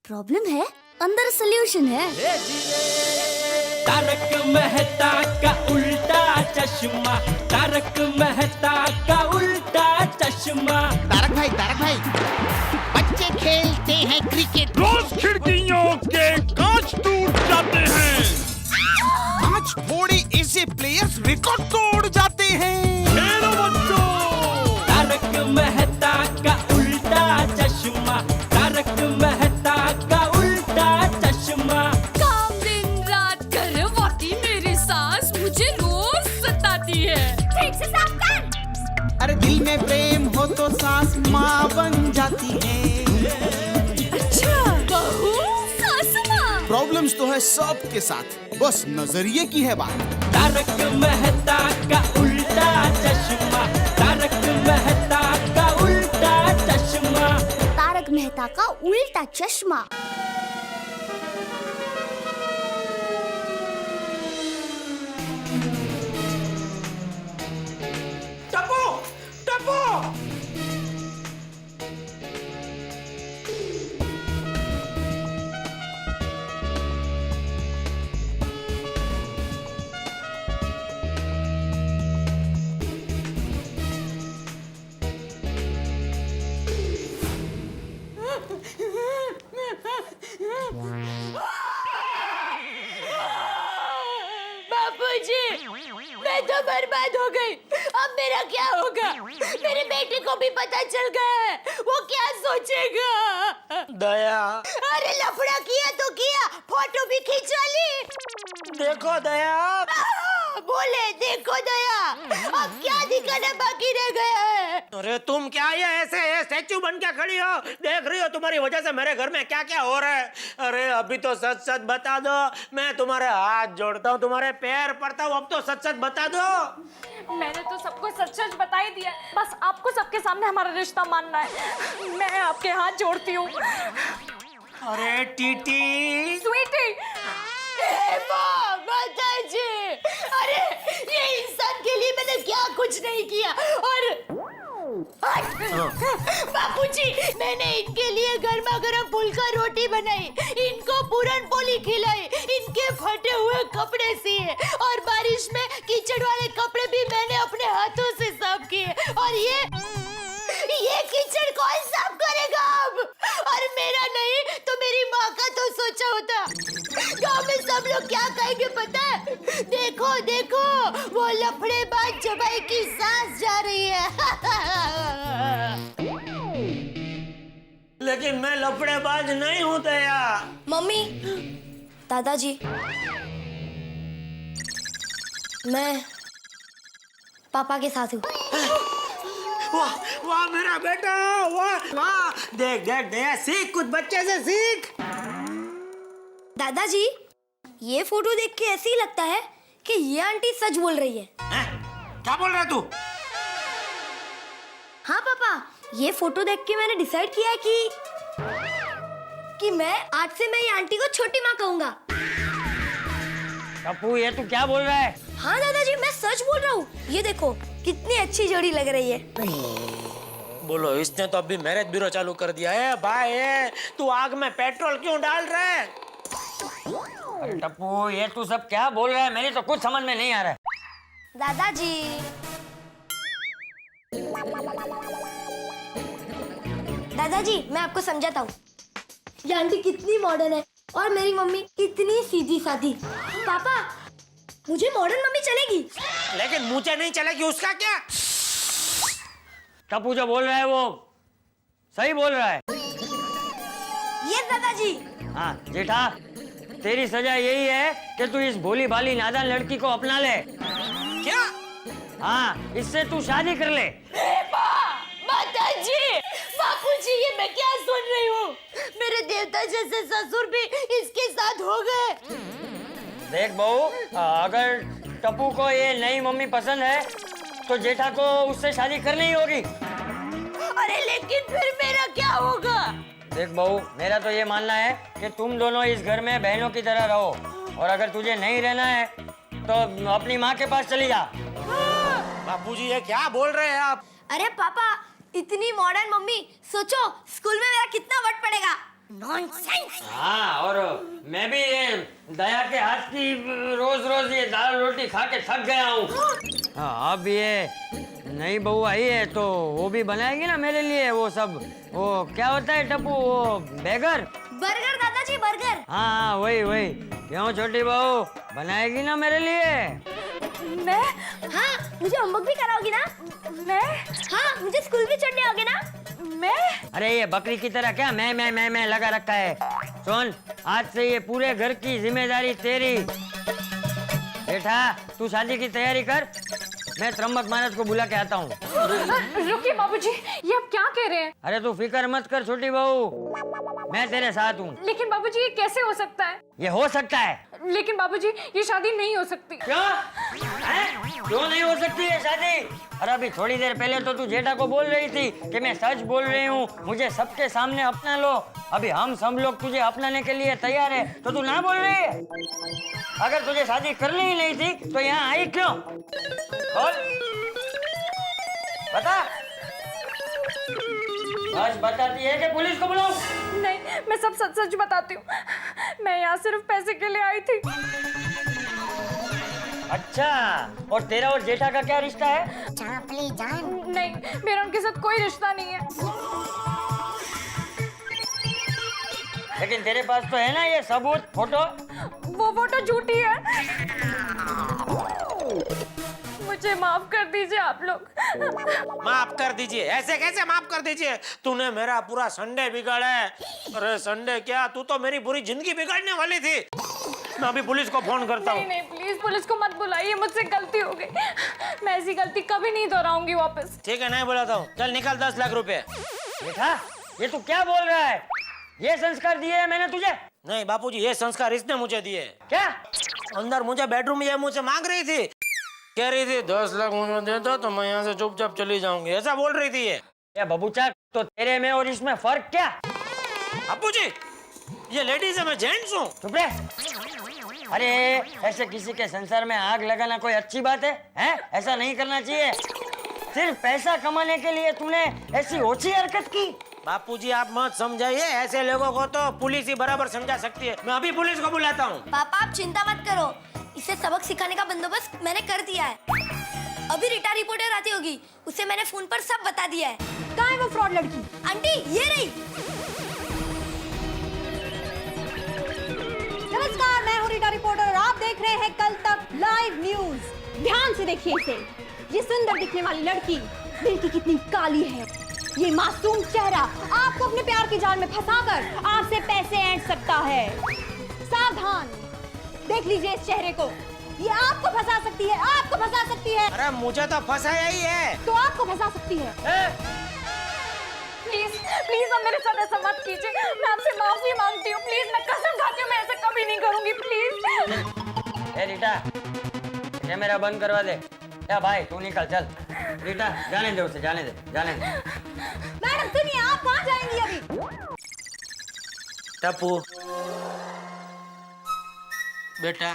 Problem है, अंदर solution है। तारक मेहता का उल्टा चश्मा, तारक मेहता का उल्टा चश्मा। तारक भाई, बच्चे खेलते हैं क्रिकेट, रोज खिड़कियों के कांच टूट जाते हैं। कांच फोड़े ऐसे प्लेयर्स रिकॉर्ड तोड़ जाते हैं। खेलो बच्चों। तारक मेहता का उल्टा चश्मा, तारक मेहता का उल्टा चश्मा। काम दिन रात करवाती मेरी सास मुझे रोज सताती है। ठीक से साफ कर। अरे दिल में प्रेम हो तो सास माँ बन जाती है। अच्छा, बहू सास माँ। प्रॉब्लम्स तो है सबके साथ, बस नजरिए की है बात। तारक मेहता का उल्टा चश्मा, तारक मेहता का उल्टा चश्मा। तारक मेहता का उल्टा चश्मा। टपो टपो। बापूजी, मैं तो बर्बाद हो गई। अब मेरा क्या होगा? मेरे बेटे को भी पता चल गया है, वो क्या सोचेगा? दया, अरे लफड़ा किया तो किया, फोटो भी खिंचा ली। देखो दया। बोले देखो दया, अब क्या दिखाना बाकी रह गया है? अरे तुम क्या ये ऐसे स्टैचू बन के खड़ी हो? देख रही हो तुम्हारी वजह से मेरे घर में क्या क्या हो रहा है। अरे अभी तो सच सच बता दो, मैं तुम्हारे हाथ जोड़ता हूँ, तुम्हारे पैर पड़ता हूँ, अब तो सच सच बता दो। मैंने तो सबको सच सच बता ही दिया, बस आपको सबके सामने हमारा रिश्ता मानना है। मैं आपके हाथ जोड़ती हूँ। अरे टीटी, स्वीटी, माताजी, अरे ये इंसान के लिए मैंने क्या कुछ नहीं किया। और बापूजी, मैंने इनके लिए गर्मा गर्म फुल्का रोटी बनाई, इनको पूरन पोली खिलाई, इनके फटे हुए कपड़े सिए और बारिश में कीचड़ वाले कपड़े भी मैंने अपने हाथों से साफ किए। और ये कीचड़ कौन साफ करेगा अब? और मेरा नहीं तो मेरी माँ का तो सोचा होता। गाँव में सब लोग क्या कहेंगे पता है? देखो देखो, वो लफड़ेबाज जबाई की सांस जा रही है। लेकिन मैं लफड़ेबाज नहीं हूँ दया। मम्मी, दादाजी, मैं पापा के साथ हूँ। वाह वाह मेरा बेटा, वाह वाह। देख देख दया, सीख कुछ बच्चे से सीख। दादाजी, ये फोटो देख के ऐसे ही लगता है कि ये आंटी सच बोल रही है। क्या बोल रहा तू? हाँ पापा, ये फोटो देख के मैंने डिसाइड किया कि मैं आज से मैं ये आंटी को छोटी माँ कहूँगा। टप्पू, ये तू क्या बोल रहा है? हाँ दादाजी, मैं सच बोल रहा हूँ। ये देखो कितनी अच्छी जोड़ी लग रही है। बोलो, इसने तो अभी मैरिज ब्यूरो चालू कर दिया है। भाई तू आग में पेट्रोल क्यों डाल रहा है? अरे टप्पू, ये तू सब क्या बोल रहा है? मेरी तो कुछ समझ में नहीं आ रहा है। दादाजी, दादाजी, मैं आपको समझाता हूँ। ये आंटी कितनी मॉडर्न है और मेरी मम्मी कितनी सीधी सादी। पापा, मुझे मॉडर्न मम्मी चलेगी, लेकिन मुझे नहीं चलेगी, उसका क्या? टप्पू जो बोल रहा है वो सही बोल रहा है। ये दादाजी। हाँ जेठा, तेरी सजा यही है कि तू इस भोली भाली नादान लड़की को अपना ले। क्या? हाँ, इससे तू शादी कर ले। माताजी, बापूजी, ये मैं क्या सुन रही हूँ? मेरे देवता जैसे ससुर भी इसके साथ हो गए। देख बहू, अगर टप्पू को ये नई मम्मी पसंद है तो जेठा को उससे शादी करनी ही होगी। अरे लेकिन फिर मेरा क्या होगा? देख बहू, मेरा तो ये मानना है कि तुम दोनों इस घर में बहनों की तरह रहो, और अगर तुझे नहीं रहना है तो अपनी माँ के पास चली जा। बापूजी, ये क्या बोल रहे हैं आप? अरे पापा, इतनी मॉडर्न मम्मी, सोचो स्कूल में मेरा कितना वट पड़ेगा। नॉनसेंस। हाँ, और मैं भी ये दया के हाथ की रोज रोज ये दाल रोटी खा के थक गया हूँ। हाँ, अब ये नई बहू आई है तो वो भी बनाएगी ना मेरे लिए वो सब। वो क्या होता है टप्पू, वो बेगर? बर्गर दादाजी, बर्गर। हाँ वही वही। क्यों छोटी बहू, बनाएगी ना मेरे लिए? मैं हाँ, मुझे होमवर्क भी कराओगी ना? मैं हाँ, मुझे स्कूल भी छोड़ने आओगे ना? मैं अरे ये बकरी की तरह क्या मैं लगा रखा है। सुन, आज से ये पूरे घर की जिम्मेदारी तेरी। बेटा तू शादी की तैयारी कर, मैं त्र्यंबक महाराज को बुला के आता हूँ। रुकिए बाबूजी, ये आप क्या कह रहे हैं? अरे तू फिक्र मत कर छोटी बहू, मैं तेरे साथ हूँ। लेकिन बाबूजी ये कैसे हो सकता है? ये हो सकता है। लेकिन बाबूजी ये शादी नहीं हो सकती। क्यों? हैं? क्यों नहीं हो सकती है शादी? अरे अभी थोड़ी देर पहले तो तू जेठा को बोल रही थी कि मैं सच बोल रही हूँ, मुझे सबके सामने अपना लो। अभी हम सब लोग तुझे अपनाने के लिए तैयार है, तो तू ना बोल रही है? अगर तुझे शादी करनी ही नहीं थी तो यहाँ आई क्यों? बोल, बता। सच बताती है कि पुलिस को बुलाऊं? नहीं, मैं सब सच सच बताती हूँ। मैं यहाँ सिर्फ पैसे के लिए आई थी। अच्छा, और तेरा और जेठा का क्या रिश्ता है? नहीं, मेरा उनके साथ कोई रिश्ता नहीं है। लेकिन तेरे पास तो है ना ये सबूत, फोटो? वो फोटो झूठी है। मुझे माफ कर दीजिए आप लोग। माफ कर दीजिए? ऐसे कैसे माफ कर दीजिए? तूने मेरा पूरा संडे बिगाड़ा है। अरे संडे क्या, तू तो मेरी पूरी जिंदगी बिगाड़ने वाली थी। मैं अभी पुलिस को फोन करता हूँ। नहीं, प्लीज पुलिस को मत बुलाइए, मुझसे गलती हो गई। मैं ऐसी गलती कभी नहीं दोहराऊंगी वापस। ठीक है, नहीं बुलाता हूँ। चल निकाल 10 लाख रुपए। बेटा, ये तू क्या बोल रहा है? ये संस्कार दिए हैं मैंने तुझे? नहीं बापूजी, ये संस्कार इसने मुझे दिए। क्या? अंदर मुझे बेडरूम ये मुझसे मांग रही थी, कह रही थी 10 लाख मुझे दे दो तो मैं यहाँ से चुपचाप चली जाऊंगी, ऐसा बोल रही थी ये। बबूचा, तो तेरे में और इसमें फर्क क्या? बापूजी, ये लेडीज है, मैं जेंट्स हूँ। चुप रह। अरे ऐसे किसी के संसार में आग लगाना कोई अच्छी बात है? हैं? ऐसा नहीं करना चाहिए। सिर्फ पैसा कमाने के लिए तूने ऐसी ओछी हरकत की। बापूजी आप मत समझाइए, ऐसे लोगों को तो पुलिस ही बराबर समझा सकती है। मैं अभी पुलिस को बुलाता हूँ। पापा आप चिंता मत करो, इसे सबक सिखाने का बंदोबस्त मैंने कर दिया है। अभी रीटा रिपोर्टर आती होगी, उसे मैंने फोन पर सब बता दिया है। कहाँ है वो फ्रॉड लड़की? आंटी ये रही। नमस्कार, मैं हूँ रीटा रिपोर्टर और आप देख रहे हैं कल तक लाइव न्यूज। ध्यान से देखिए इसे। ये सुंदर दिखने वाली लड़की दिल की कितनी काली है। ये मासूम चेहरा आपको अपने प्यार के जाल में फंसाकर आपसे पैसे ऐंठ सकता है। सावधान, देख लीजिए इस चेहरे को, ये आपको फंसा सकती है, आपको फंसा सकती है। अरे मुझे तो फंसाया ही है। तो आपको फंसा सकती है। प्लीज प्लीज अब मेरे साथ ऐसा मत कीजिए, मैं आपसे माफी मांगती हूँ। प्लीज, मैं कसम खाती हूँ मैं ऐसा कभी नहीं करूँगी। प्लीज। ए रीटा, कैमरा बंद करवा दे। या भाई तू निकल, चल। रीटा जाने दे उसे, जाने दे, जाने दे। मैडम सुनिए, आप कहाँ जाएंगी अभी? टप्पू बेटा,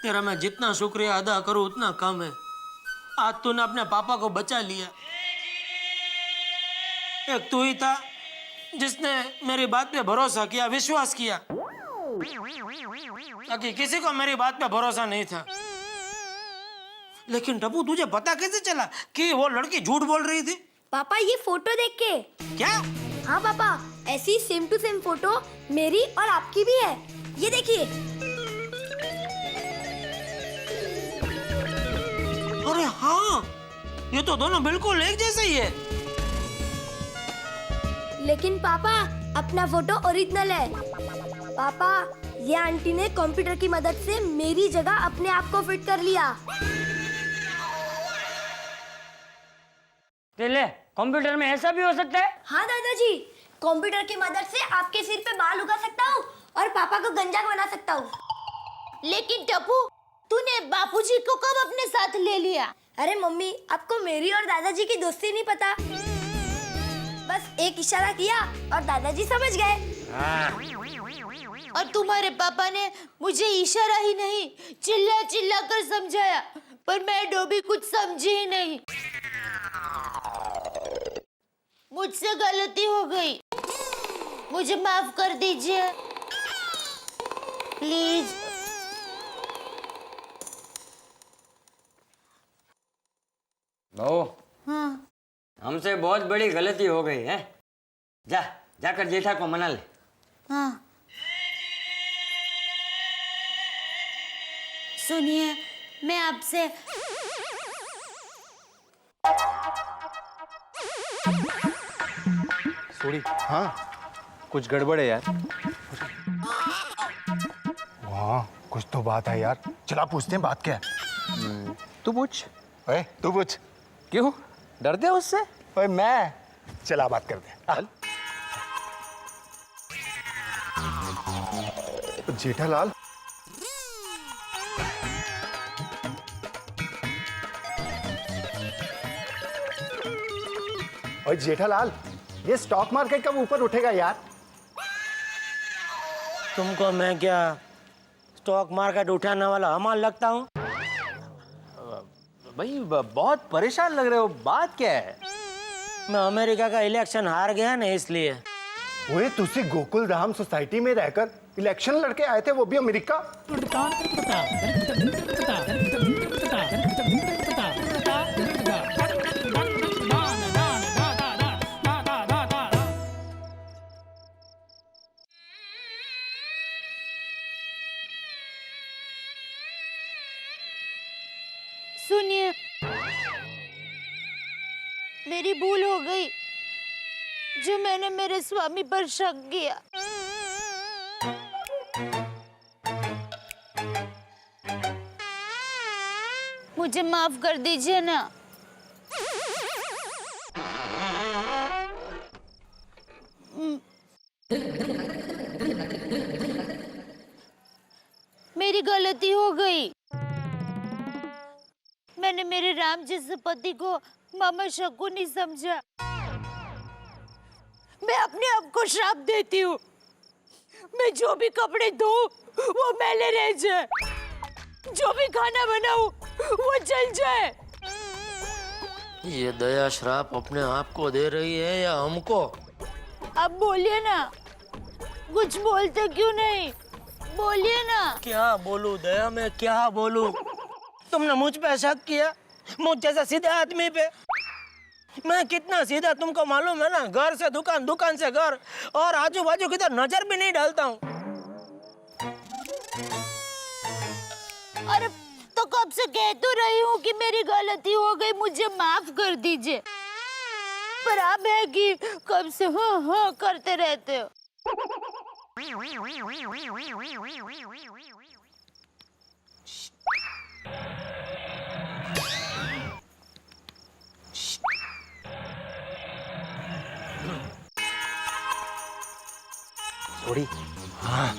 तेरा मैं जितना शुक्रिया अदा करूं उतना कम है। आज तूने अपने पापा को बचा लिया। एक तू ही था जिसने मेरी बात पे भरोसा किया, विश्वास किया, ताकि किसी को मेरी बात पे भरोसा नहीं था। लेकिन टप्पू तुझे पता कैसे चला कि वो लड़की झूठ बोल रही थी? पापा ये फोटो देख के। क्या? हाँ पापा, ऐसी सेम टू सेम फोटो मेरी और आपकी भी है। ये देखिए। अरे हाँ, ये तो दोनों बिल्कुल एक जैसे ही है। लेकिन पापा अपना फोटो ओरिजिनल है। पापा ये आंटी ने कंप्यूटर की मदद से मेरी जगह अपने आप को फिट कर लिया। ले, कंप्यूटर में ऐसा भी हो सकता है? हाँ दादाजी, कंप्यूटर की मदद से आपके सिर पे बाल उगा सकता हूँ और पापा को गंजा बना सकता हूँ। लेकिन टप्पू, तूने बापूजी को कब अपने साथ ले लिया? अरे मम्मी, आपको मेरी और दादाजी की दोस्ती नहीं पता। बस एक इशारा किया और दादाजी समझ गए। और तुम्हारे पापा ने मुझे इशारा ही नहीं, चिल्ला चिल्ला कर समझाया, पर मैं डोबी कुछ समझी ही नहीं। मुझसे गलती हो गई, मुझे माफ कर दीजिए प्लीज। बहू, हाँ हमसे बहुत बड़ी गलती हो गई है। जाकर जेठा को मना ले। हाँ सुनिए, मैं आपसे सॉरी। हाँ कुछ गड़बड़ है यार। वाह कुछ तो बात है यार, चला पूछते हैं बात क्या है। तू पूछ। ओए तू पूछ। क्यों डरते हो उससे? ओए मैं, चला बात करते हैं। जेठालाल, ओए जेठालाल, ये स्टॉक मार्केट कब ऊपर उठेगा यार? तुमको मैं क्या स्टॉक मार्केट उठाने वाला हमाल लगता हूँ? भाई बहुत परेशान लग रहे हो, बात क्या है? मैं अमेरिका का इलेक्शन हार गया ना, इसलिए। ओए तुसी गोकुल धाम सोसाइटी में रहकर इलेक्शन लड़के आए थे, वो भी अमेरिका। सुनिए, मेरी भूल हो गई जो मैंने मेरे स्वामी पर शक किया। मुझे माफ कर दीजिए ना। मेरी गलती हो गई। मैंने मेरे राम जैसे पति को मामा शकुनी समझा। मैं अपने आप को श्राप देती हूँ, मैं जो भी कपड़े धोऊं वो मैले रह जाए, जो भी खाना बनाऊं वो जल जाए। ये दया श्राप अपने आप को दे रही है या हमको? अब बोलिए ना, कुछ बोलते क्यों नहीं? बोलिए ना। क्या बोलूं दया, मैं क्या बोलूं? तुमने मुझ पे शक किया, मुझ जैसा सीधे आदमी पे। मैं कितना सीधा तुमको मालूम है ना, घर से दुकान, दुकान से घर, और आजू बाजू किधर नजर भी नहीं डालता हूँ। अरे तो कब से कह तो रही हूँ कि मेरी गलती हो गई, मुझे माफ कर दीजिए, पर आप है कि कब से हाँ हाँ करते रहते हो। सोड़ी। हाँ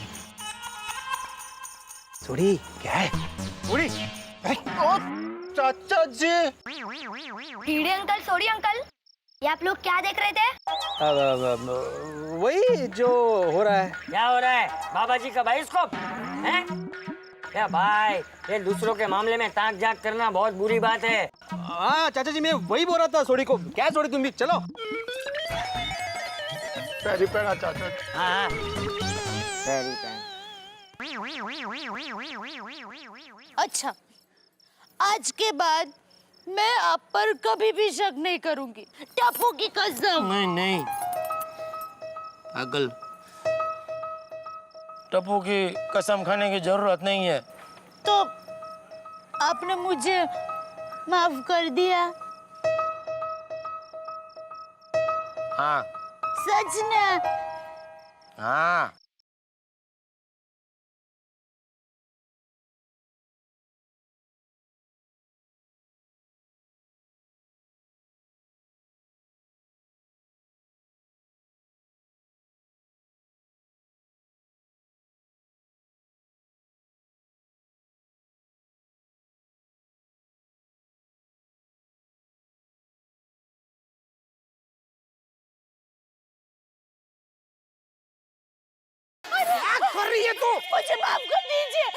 सोड़ी, क्या है? सोड़ी, अरे ओ चाचा जी। कीड़े अंकल, सोडी अंकल, ये आप लोग क्या देख रहे थे? वही जो हो रहा है। क्या हो रहा है? बाबा जी का बाइस्कोप हैं? क्या भाई, ये दूसरों के मामले में ताक झाक करना बहुत बुरी बात है। हाँ चाचा जी, मैं वही बोल रहा था सोडी को। क्या सोडी, तुम भी चलो। पैरी पैरा चाचा। हाँ अच्छा, आज के बाद मैं आप पर कभी भी शक नहीं करूंगी, टप्पू की कसम। नहीं नहीं पागल, टप्पू की कसम खाने की जरूरत नहीं है। तो आपने मुझे माफ कर दिया? हाँ सच ना? हाँ। कर रही है तू? मुझे माफ कर दीजिए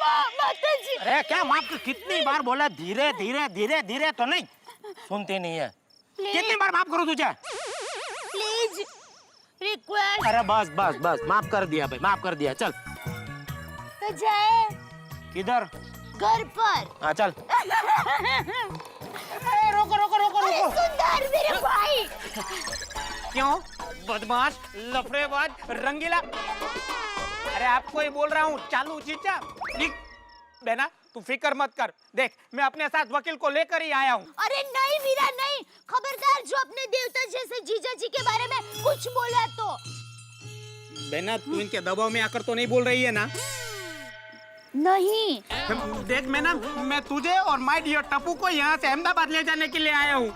माता जी। अरे क्या माफ कर, कितनी बार बोला धीरे धीरे धीरे धीरे, तो नहीं सुनती नहीं है। कितनी बार माफ करूं तुझे? Please request. अरे बस बस बस, माफ कर दिया भाई, माफ कर दिया। चल तो जाए किधर? घर पर। हाँ चल। रोको रोको रोको अरे रोको। सुंदर मेरे भाई। क्यों? बदमाश, लफड़ेबाज, रंगीला। अरे आपको ही बोल रहा हूँ, चालू जीजा। बहना तू फिक्र मत कर, देख मैं अपने साथ वकील को लेकर ही आया हूँ। अरे नहीं वीरा नहीं, खबरदार जो अपने देवता जैसे जीजा जी के बारे में कुछ बोला तो। बहना तू इनके दबाव में आकर तो नहीं बोल रही है ना? नहीं। देख मैं तुझे और माय डियर टप्पू को यहाँ से अहमदाबाद ले जाने के लिए आया हूँ।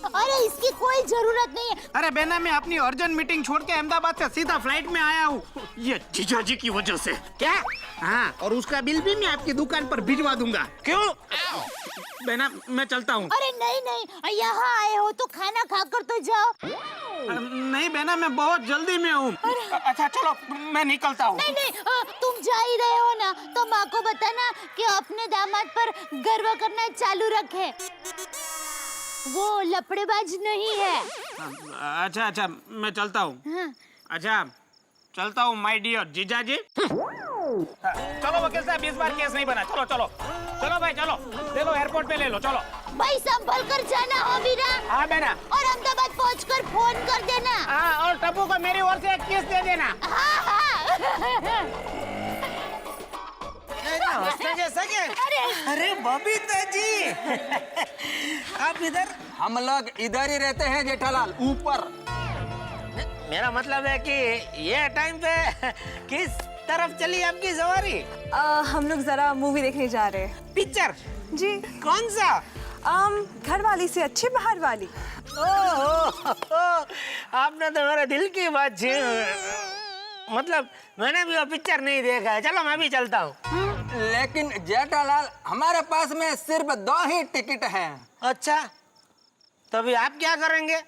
अरे इसकी कोई जरूरत नहीं है। अरे बहना मैं अपनी अर्जेंट मीटिंग छोड़ के अहमदाबाद से सीधा फ्लाइट में आया हूँ, ये जीजा जी की वजह से। क्या? हाँ, और उसका बिल भी मैं आपकी दुकान पर भिजवा दूंगा। क्यों? बहना मैं चलता हूँ। अरे नहीं नहीं, यहाँ आए हो तो खाना खाकर तो जाओ। नहीं बहना मैं बहुत जल्दी में हूँ। अच्छा चलो मैं निकलता हूँ। नहीं नहीं, तुम जा ही रहे हो ना, तो माँ को बताना कि अपने दामाद पर गर्व करना चालू रखे, वो लफड़ेबाज नहीं है। अच्छा अच्छा मैं चलता हूँ। हाँ। अच्छा चलता हूँ माय डियर जीजा जी। चलो वकील साहब, इस बार केस नहीं बना। चलो चलो चलो भाई, चलो ले लो, एयरपोर्ट पे ले लो। चलो भाई संभल कर जाना हो वीरा। हाँ बहना। और अहमदाबाद पहुंचकर फोन कर देना। हाँ, और टप्पू को मेरी ओर से एक किस दे देना। हाँ हाँ। जैसा क्या? अरे बबीता जी आप इधर? हम लोग इधर ही रहते हैं जेठालाल, ऊपर। मेरा मतलब है कि ये टाइम पे किस तरफ चली आपकी सवारी? हम लोग जरा मूवी देखने जा रहे हैं। पिक्चर? जी। कौन सा? घर वाली से अच्छी बाहर वाली। आपने तो मेरे दिल की बात छीन। मतलब मैंने भी वो पिक्चर नहीं देखा है। चलो मैं भी चलता हूँ। लेकिन जेठालाल हमारे पास में सिर्फ 2 ही टिकट हैं। अच्छा, तभी आप क्या करेंगे?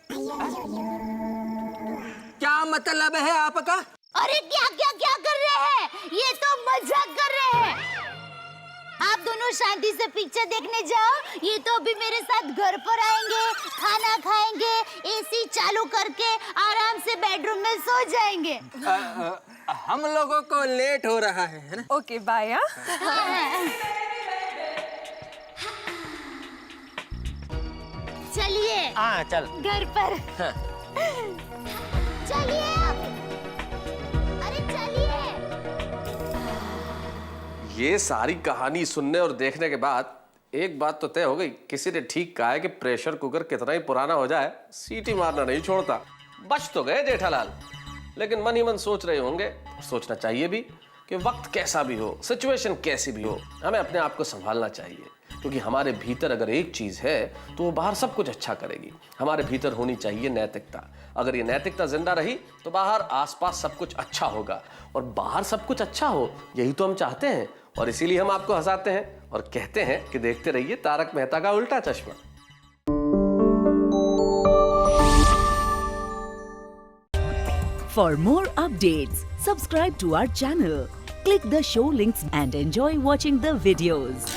क्या मतलब है आपका? अरे क्या क्या क्या कर रहे हैं? ये तो मजाक कर रहे हैं। आप दोनों शांति से पिक्चर देखने जाओ, ये तो अभी मेरे साथ घर पर आएंगे, खाना खाएंगे, एसी चालू करके आराम से बेडरूम में सो जाएंगे। हम लोगों को लेट हो रहा है ना? Okay bye. चलिए हाँ चल। घर पर। चलिए आप। अरे चलिए। ये सारी कहानी सुनने और देखने के बाद एक बात तो तय हो गई, किसी ने ठीक कहा है कि प्रेशर कुकर कितना ही पुराना हो जाए सीटी मारना नहीं छोड़ता। बच तो गए जेठालाल, लेकिन मन ही मन सोच रहे होंगे, सोचना चाहिए भी, कि वक्त कैसा भी हो, सिचुएशन कैसी भी हो, हमें अपने आप को संभालना चाहिए। क्योंकि हमारे भीतर अगर एक चीज है तो वो बाहर सब कुछ अच्छा करेगी। हमारे भीतर होनी चाहिए नैतिकता। अगर ये नैतिकता जिंदा रही तो बाहर आसपास सब कुछ अच्छा होगा, और बाहर सब कुछ अच्छा हो यही तो हम चाहते हैं। और इसीलिए हम आपको हंसाते हैं और कहते हैं कि देखते रहिए तारक मेहता का उल्टा चश्मा। For more updates, subscribe to our channel, click the show links and enjoy watching the videos.